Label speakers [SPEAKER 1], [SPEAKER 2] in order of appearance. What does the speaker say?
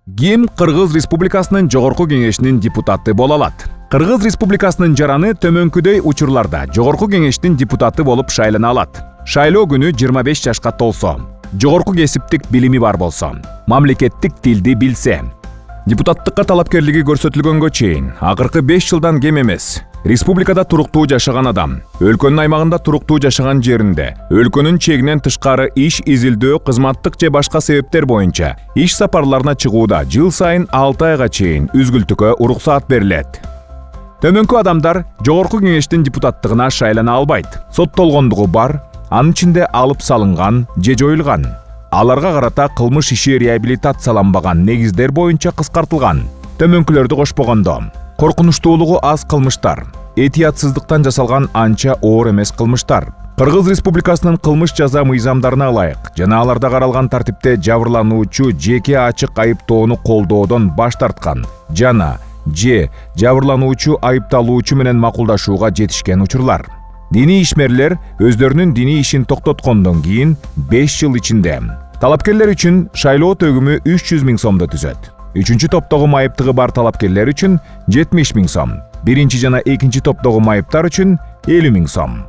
[SPEAKER 1] Ким Кыргыз Республикасынын Жогорку Кеңешинин депутаты боло алат? Кыргыз Республикасынын жараны төмөнкүдөй учурларда Жогорку Кеңештин депутаты болуп шайлана алат. Шайлоо күнү 25 жашка толсо, жогорку кесиптик билими бар болсо, мамлекеттик тилди билсе, депутаттыкка талапкерлиги көрсөтүлгөнгө чейин акыркы 5 жылдан кем эмес республикада туруктуу жашаган адам, өлкөнүн аймагында туруктуу жашаган жеринде, өлкөнүн чегинен тышкары иш изилдөө, кызматтык же башка себептер боюнча иш сапарларына чыгууда жыл сайын 6 айга чейин үзгүлтүккө уруксаат берилет. Төмөнкү адамдар Жогорку Кеңештин депутаттыгына шайлана албайт. Соттолгондугу бар, анын ичинде алып салынган же жоюлган. Аларга карата кылмыш иши реабилитацияланбаган негиздер боюнча кыскартылган. Төмөнкүлөрдү кошпогондо коркунучтуулугу аз кылмыштар, этиятсыздыктан жасалган анча оор эмес кылмыштар, Кыргыз Республикасынын кылмыш жаза мыйзамдарына ылайык жана аларда каралган тартипте жабырлануучу жеке ачык айыптоону колдоодон баш тарткан жана же жабырлануучу айыпталуучу менен макулдашууга жетишкен учурлар. Диний ишмерлер өздөрүнүн диний ишин токтоткондон кийин 5 жыл ичинде талапкерлер үчүн шайлоо төгүмү 300 000 сомду түзөт. Үчүнчү топтогу майыптыгы бар талапкерлер үчүн 70 000 сом, биринчи жана экинчи топтогу майыптар үчүн 50 000 сом.